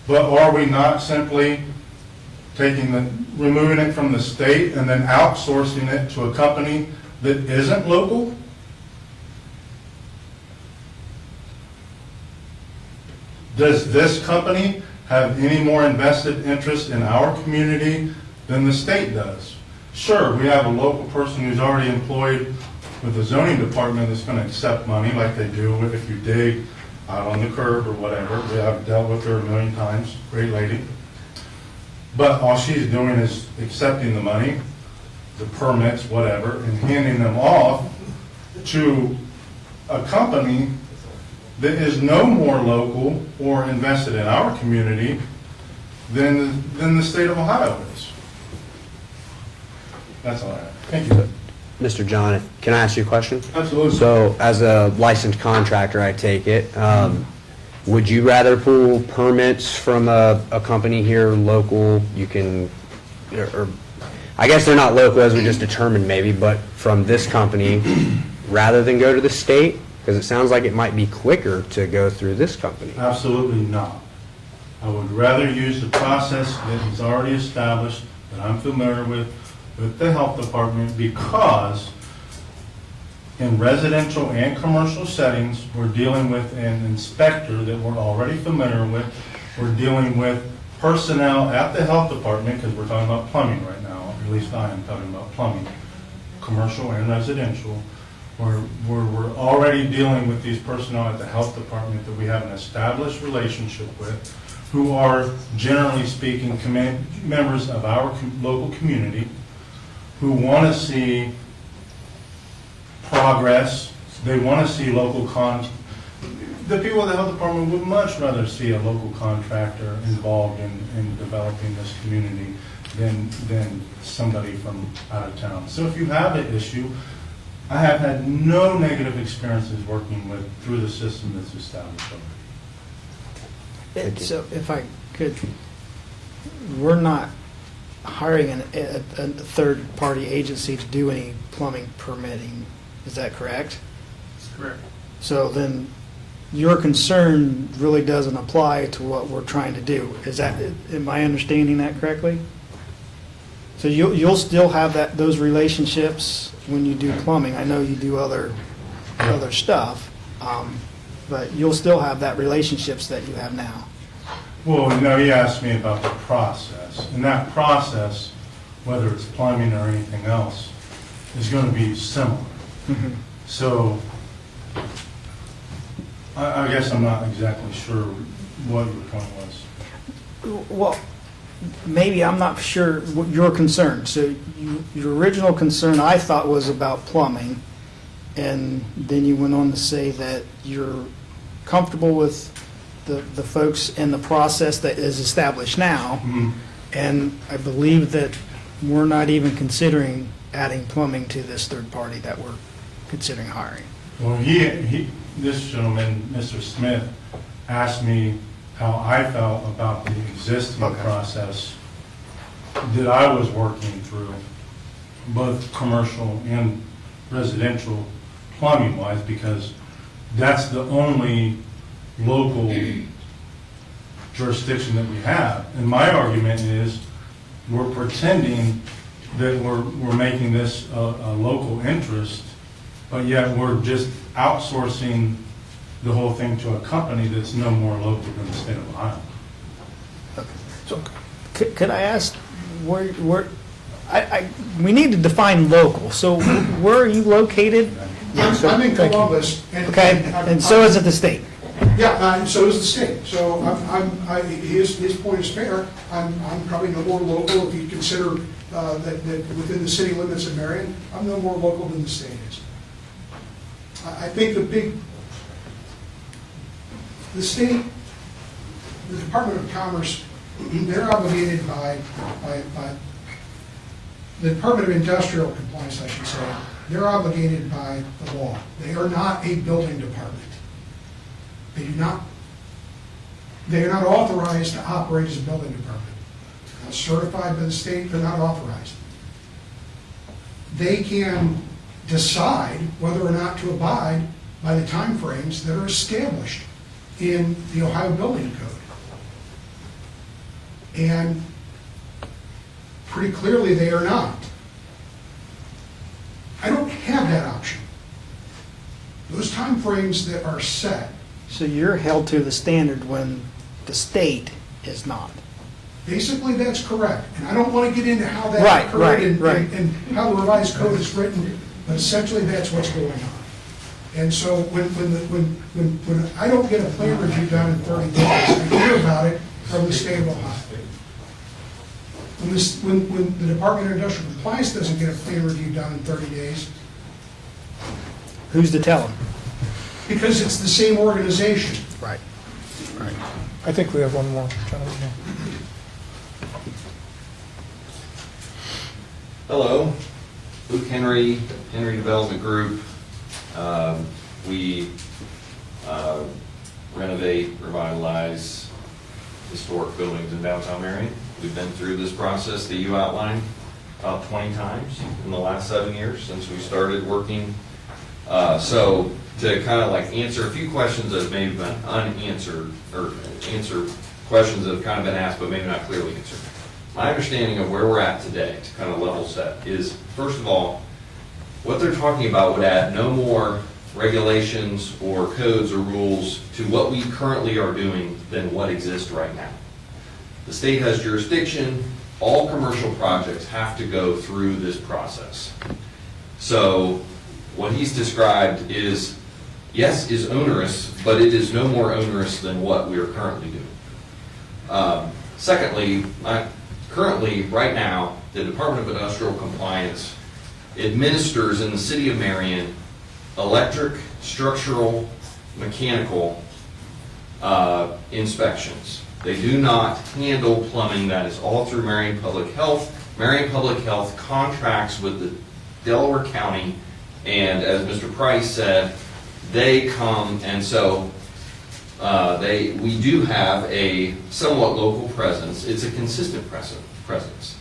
But are we not simply removing it from the state and then outsourcing it to a company that isn't local? Does this company have any more invested interest in our community than the state does? Sure, we have a local person who's already employed with the zoning department that's going to accept money like they do if you dig out on the curb or whatever. We have dealt with her a million times, great lady. But all she's doing is accepting the money, the permits, whatever, and handing them off to a company that is no more local or invested in our community than the state of Ohio is. That's all I have. Thank you. Mr. John, can I ask you a question? Absolutely. So, as a licensed contractor, I take it, would you rather pull permits from a company here local? You can, or I guess they're not local as we just determined maybe, but from this company rather than go to the state? Because it sounds like it might be quicker to go through this company. Absolutely not. I would rather use the process that is already established, that I'm familiar with the health department, because in residential and commercial settings, we're dealing with an inspector that we're already familiar with. We're dealing with personnel at the health department, because we're talking about plumbing right now, or at least I am talking about plumbing, commercial and residential. We're already dealing with these personnel at the health department that we have an established relationship with, who are, generally speaking, members of our local community. who want to see progress. They want to see the people in the health department would much rather see a local contractor involved in developing this community than somebody from out of town. So if you have an issue, I have had no negative experiences working through the system that's established already. So if I could, we're not hiring a third-party agency to do any plumbing permitting, is that correct? That's correct. So then your concern really doesn't apply to what we're trying to do. Is that, am I understanding that correctly? So you'll still have those relationships when you do plumbing. I know you do other stuff, but you'll still have that relationships that you have now. Well, he asked me about the process, and that process, whether it's plumbing or anything else, is going to be similar. So I guess I'm not exactly sure what your point was. Well, maybe I'm not sure what your concern. So your original concern, I thought, was about plumbing, and then you went on to say that you're comfortable with the folks and the process that is established now, and I believe that we're not even considering adding plumbing to this third party that we're considering hiring. Well, this gentleman, Mr. Smith, asked me how I felt about the existing process that I was working through, both commercial and residential plumbing-wise, because that's the only local jurisdiction that we have. And my argument is we're pretending that we're making this a local interest, but yet we're just outsourcing the whole thing to a company that's no more local than the state of Ohio. So could I ask where we need to define local. So where are you located? I'm in Columbus. Okay, and so is it the state? Yeah, so is the state. So his point is fair. I'm probably no more local if you consider that within the city limits of Marion, I'm no more local than the state is. I think the state, the Department of Commerce, they're obligated by the Department of Industrial Compliance, I should say, they're obligated by the law. They are not a building department. They are not authorized to operate as a building department. They're not certified by the state, they're not authorized. They can decide whether or not to abide by the timeframes that are established in the Ohio Building Code. And pretty clearly they are not. I don't have that option. Those timeframes that are set, So you're held to the standard when the state is not. basically that's correct. And I don't want to get into how that Right, occurred right. and how the revised code is written, but essentially that's what's going on. And so when I don't get a plan review done in 30 days, I hear about it from the state of Ohio. When the Department of Industrial Compliance doesn't get a plan review done in 30 days, Who's to tell them? because it's the same organization. Right. I think we have one more gentleman here. Hello, Luke Henry Development Group. We renovate, revitalize historic buildings in downtown Marion. We've been through this process that you outlined about 20 times in the last 7 years since we started working. So to kind of like answer a few questions that have maybe been unanswered, or answer questions that have kind of been asked but maybe not clearly answered. My understanding of where we're at today, to kind of level set, is first of all, what they're talking about would add no more regulations or codes or rules to what we currently are doing than what exists right now. The state has jurisdiction. All commercial projects have to go through this process. So what he's described is, yes, is onerous, but it is no more onerous than what we are currently doing. Secondly, currently, right now, the Department of Industrial Compliance administers in the city of Marion electric, structural, mechanical inspections. They do not handle plumbing. That is all through Marion Public Health. Marion Public Health contracts with the Delaware County, and as Mr. Price said, they come, and so we do have a somewhat local presence. It's a consistent presence.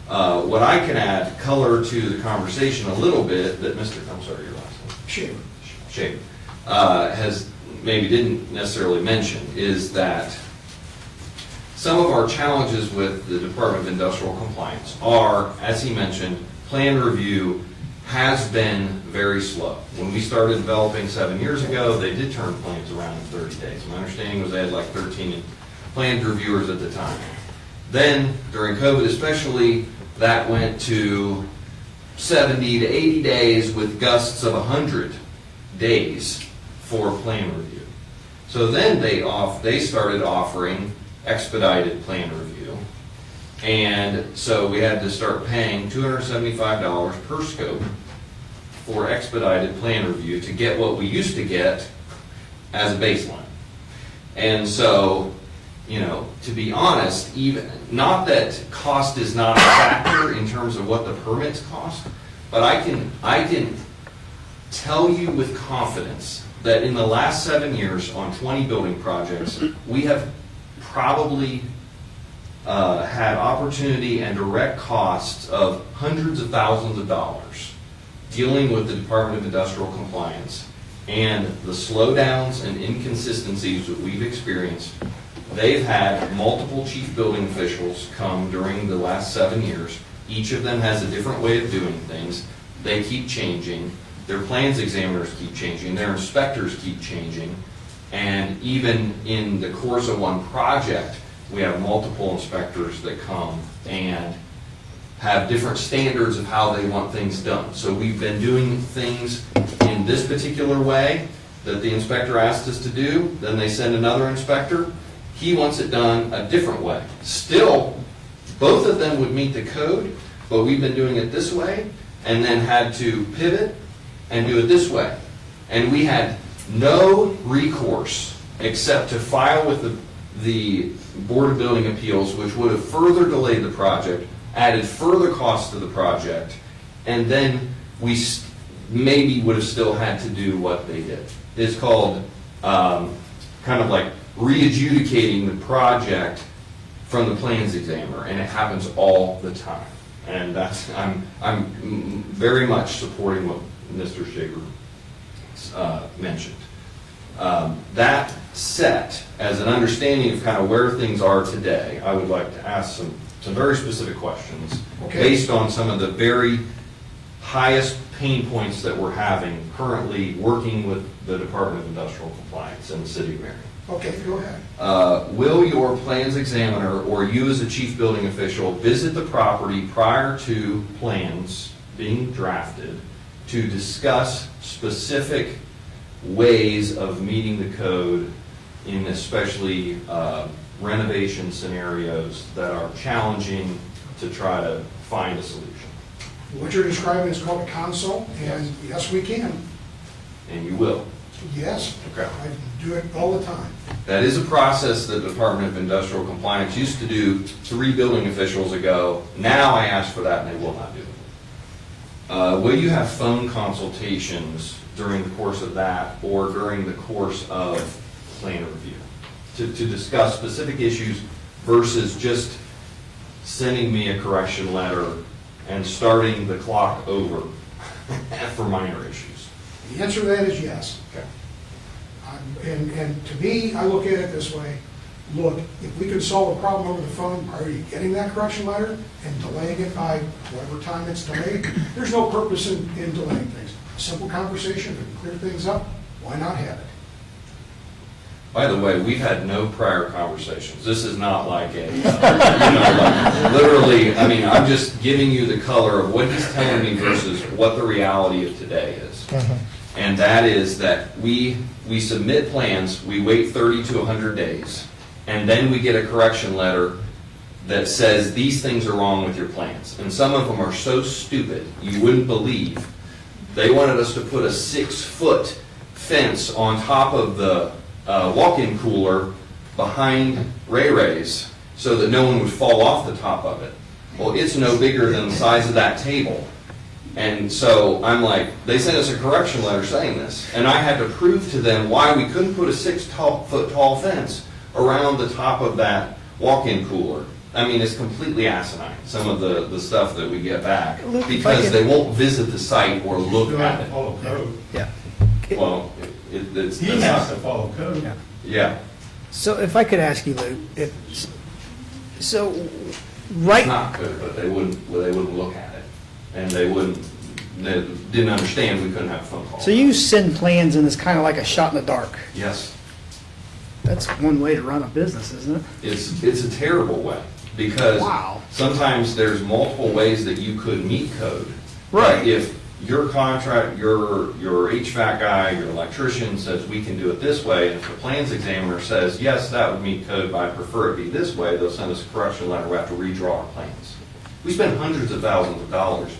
What I can add color to the conversation a little bit that I'm sorry, your last name? Shaver. Has maybe didn't necessarily mention is that some of our challenges with the Department of Industrial Compliance are, as he mentioned, plan review has been very slow. When we started developing 7 years ago, they did turn plans around in 30 days. My understanding was they had like 13 planned reviewers at the time. Then, during COVID especially, that went to 70 to 80 days with gusts of 100 days for plan review. So then they started offering expedited plan review. And so we had to start paying $275 per scope for expedited plan review to get what we used to get as a baseline. And so, you know, to be honest, even not that cost is not a factor in terms of what the permits cost, but I can tell you with confidence that in the last 7 years on 20 building projects, we have probably had opportunity and direct costs of hundreds of thousands of dollars dealing with the Department of Industrial Compliance and the slowdowns and inconsistencies that we've experienced. They've had multiple chief building officials come during the last 7 years. Each of them has a different way of doing things. They keep changing. Their plans examiners keep changing. Their inspectors keep changing. And even in the course of one project, we have multiple inspectors that come and have different standards of how they want things done. So we've been doing things in this particular way that the inspector asked us to do. Then they send another inspector. He wants it done a different way. Still, both of them would meet the code, but we've been doing it this way and then had to pivot and do it this way. And we had no recourse except to file with the Board of Building Appeals, which would have further delayed the project, added further cost to the project, and then we maybe would have still had to do what they did. It's called kind of like re-adjudicating the project from the plans examiner, and it happens all the time. And that's I'm very much supporting what Mr. Shaver mentioned. That set, as an understanding of kind of where things are today, I would like to ask some very specific questions based on some of the very highest pain points that we're having currently working with the Department of Industrial Compliance in the City of Marion. Okay, go ahead. Will your plans examiner or you as a chief building official visit the property prior to plans being drafted to discuss specific ways of meeting the code in especially renovation scenarios that are challenging to try to find a solution? What you're describing is called a consult, and yes, we can. And you will. Yes, Okay. I do it all the time. That is a process that the Department of Industrial Compliance used to do 3 building officials ago. Now I ask for that and they will not do it. Will you have phone consultations during the course of that or during the course of plan review to discuss specific issues versus just sending me a correction letter and starting the clock over for minor issues? The answer to that is yes. Okay. And to me, I look at it this way. Look, if we could solve a problem over the phone prior to getting that correction letter and delaying it by whatever time it's delayed, there's no purpose in delaying things. A simple conversation to clear things up, why not have it? By the way, we've had no prior conversations. This is not like a, like literally, I mean, I'm just giving you the color of what he's telling me versus what the reality of today is. And that is that we submit plans, we wait 30 to 100 days, and then we get a correction letter that says these things are wrong with your plans. And some of them are so stupid, you wouldn't believe. They wanted us to put a 6-foot fence on top of the walk-in cooler behind Ray Ray's so that no one would fall off the top of it. Well, it's no bigger than the size of that table. And so I'm like, they sent us a correction letter saying this. And I had to prove to them why we couldn't put a 6-foot tall fence around the top of that walk-in cooler. I mean, it's completely asinine, some of the stuff that we get back, Look, if I because could- they won't visit the site or look You at have to it. follow code. Yeah. Well, it's, He has to follow code. Yeah. yeah, So if I could ask you, Lou, so, it's right, not good, but they wouldn't look at it. And they didn't understand we couldn't have a phone call. so you send plans and it's kind of like a shot in the dark. Yes. That's one way to run a business, isn't it? It's a terrible way, because Wow. sometimes there's multiple ways that you could meet code. Right. Like if your contract, your HVAC guy, your electrician says we can do it this way, and if the plans examiner says, yes, that would meet code, but I prefer it be this way, they'll send us a correction letter, we have to redraw our plans. We spend hundreds of thousands of dollars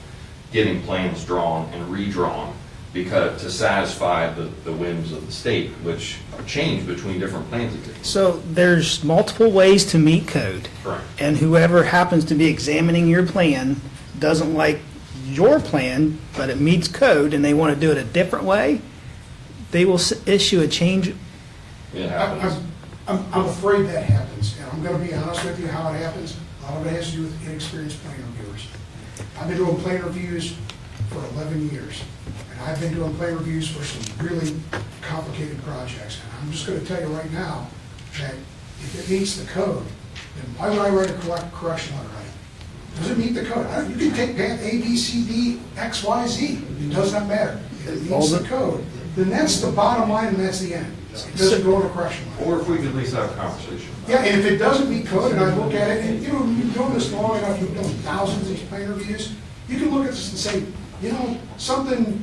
getting plans drawn and redrawn because to satisfy the whims of the state, which change between different plans examiners. So there's multiple ways to meet code. Correct. And whoever happens to be examining your plan doesn't like your plan, but it meets code and they want to do it a different way, they will issue a change. It happens. I'm afraid that happens, and I'm gonna be honest with you how it happens. A lot of it has to do with inexperienced plan reviewers. I've been doing plan reviews for 11 years, and I've been doing plan reviews for some really complicated projects. And I'm just gonna tell you right now that if it meets the code, then why would I write a correction letter on it? Does it meet the code? You can take path A, B, C, D, X, Y, Z. It does not matter. If it meets the code, then that's the bottom line and that's the end. It doesn't go in a correction letter. Or if we could at least have a conversation. Yeah, and if it doesn't meet code, and I look at it, and you know, you've done this long enough, you've done thousands of these plan reviews, you can look at this and say, you know, something,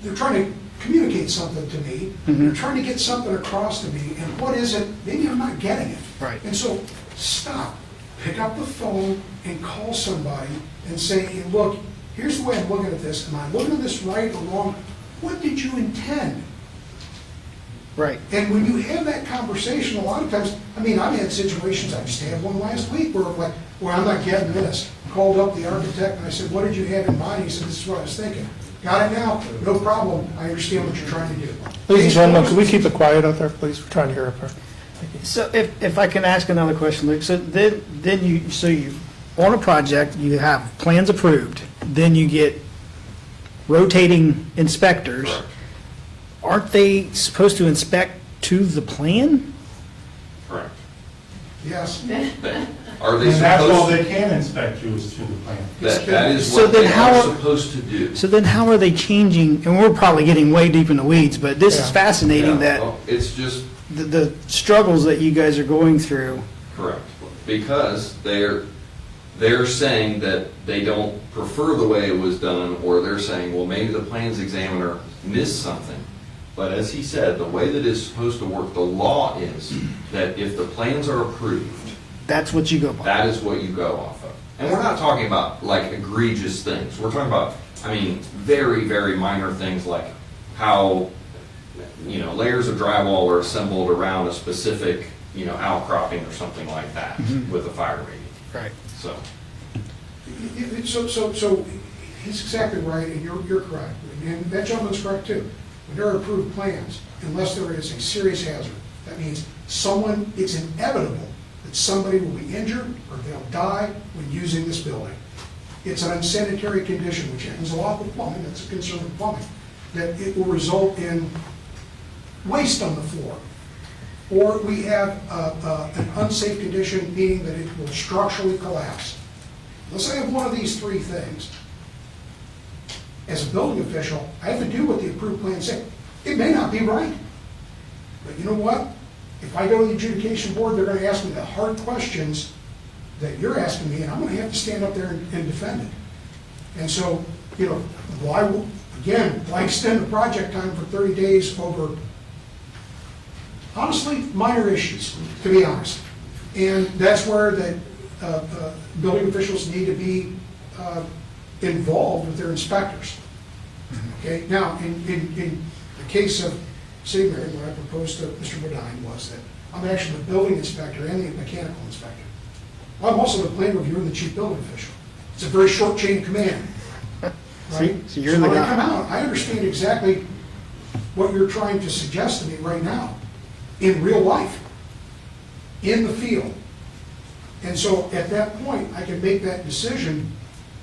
they're trying to communicate something to me, they're trying to get something across to me, and what is it? Maybe I'm not getting it. Right. And so, stop, pick up the phone and call somebody and say, hey, look, here's the way I'm looking at this, am I looking at this right or wrong? What did you intend? Right. And when you have that conversation, a lot of times, I mean, I've had situations, I just had one last week where like, well, I'm not getting this. Called up the architect and I said, what did you have in mind? He said, this is what I was thinking. Got it now? No problem. I understand what you're trying to do. Ladies and gentlemen, could we keep it quiet out there, please? We're trying to hear up here. So if I can ask another question, Luke, so then you, on a project, you have plans approved, then you get rotating inspectors. Correct. Aren't they supposed to inspect to the plan? Correct. Yes. Are they And that's all supposed, they can inspect you is to the plan. that is So what then they how- are supposed to do. So then how are they changing, and we're probably getting way deep in the weeds, but this is Yeah. fascinating Yeah, that well, it's just, the struggles that you guys are going through. correct, because they're saying that they don't prefer the way it was done, or they're saying, well, maybe the plans examiner missed something. But as he said, the way that it's supposed to work, the law is that if the plans are approved, That's what you go by. that is what you go off of. And we're not talking about like egregious things. We're talking about, I mean, very, very minor things like how, you know, layers of drywall are assembled around a specific, you know, outcropping or something like that with a fire rating. Right. So, So he's exactly right, and you're correct. And that gentleman's correct too. When there are approved plans, unless there is a serious hazard, that means someone, it's inevitable that somebody will be injured or they'll die when using this building. It's an unsanitary condition, which happens a lot with plumbing, that's a concern with plumbing, that it will result in waste on the floor. Or we have an unsafe condition, meaning that it will structurally collapse. Let's say I have one of these three things. As a building official, I have to do what the approved plan said. It may not be right, but you know what? If I go to the adjudication board, they're going to ask me the hard questions that you're asking me, and I'm going to have to stand up there and defend it. And so, you know, why extend the project time for 30 days over, honestly, minor issues, to be honest. And that's where building officials need to be involved with their inspectors. Okay, now, in the case of St. Mary, what I proposed to Mr. Bodine was that I'm actually the building inspector and the mechanical inspector. I'm also the plan reviewer and the chief building official. It's a very short chain of command, right? So you're the when I guy. come out, I understand exactly what you're trying to suggest to me right now, in real life, in the field. And so at that point, I can make that decision,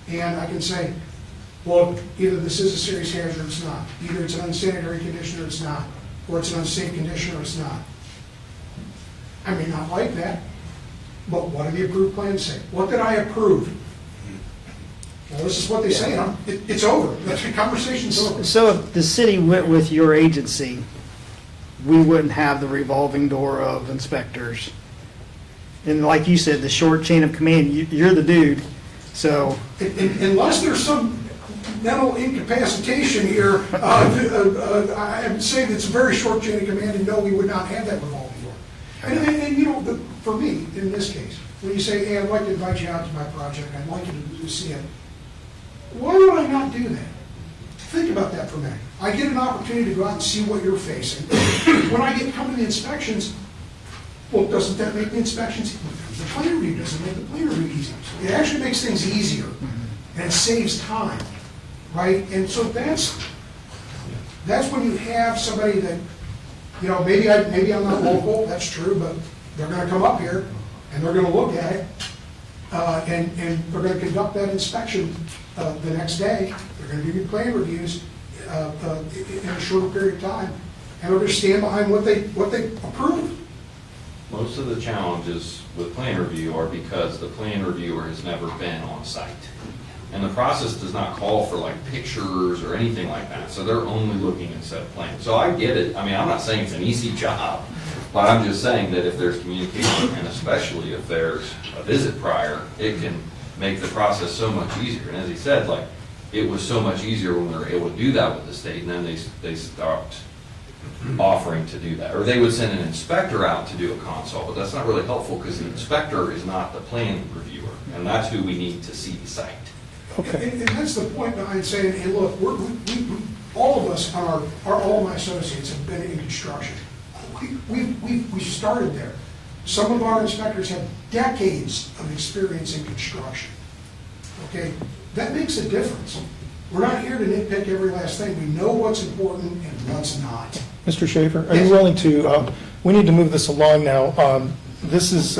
and I can say, well, either this is a serious hazard or it's not. Either it's an unsanitary condition or it's not, or it's an unsafe condition or it's not. I may not like that, but what do the approved plans say? What did I approve? Well, this is what they say, and it's over. The conversation's over. So if the city went with your agency, we wouldn't have the revolving door of inspectors. And like you said, the short chain of command, you're the dude, so. Unless there's some mental incapacitation here, I would say that it's a very short chain of command, and no, we would not have that revolving door. And you know, for me, in this case, when you say, hey, I'd like to invite you out to my project, I'd like you to see it, why would I not do that? Think about that for a minute. I get an opportunity to go out and see what you're facing. When I get come to the inspections, well, doesn't that make the inspections, the plan review doesn't make the plan review easier. It actually makes things easier, and it saves time, right? And so that's when you have somebody that, you know, maybe I'm not local, that's true, but they're gonna come up here, and they're gonna look at it, and they're gonna conduct that inspection the next day. They're gonna give you plan reviews in a shorter period of time, and they're gonna stand behind what they approved. Most of the challenges with plan review are because the plan reviewer has never been on site. And the process does not call for like pictures or anything like that, so they're only looking at set plans. So I get it, I mean, I'm not saying it's an easy job, but I'm just saying that if there's communication, and especially if there's a visit prior, it can make the process so much easier. And as he said, like, it was so much easier when we were able to do that with the state, and then they stopped offering to do that. Or they would send an inspector out to do a consult, but that's not really helpful because the inspector is not the plan reviewer, and that's who we need to see the site. Okay. And that's the point behind saying, hey, look, all of us, all of my associates have been in construction. We started there. Some of our inspectors have decades of experience in construction. Okay, that makes a difference. We're not here to nitpick every last thing. We know what's important and what's not. Mr. Schaefer, are you Yes. willing to, we need to move this along now. This is,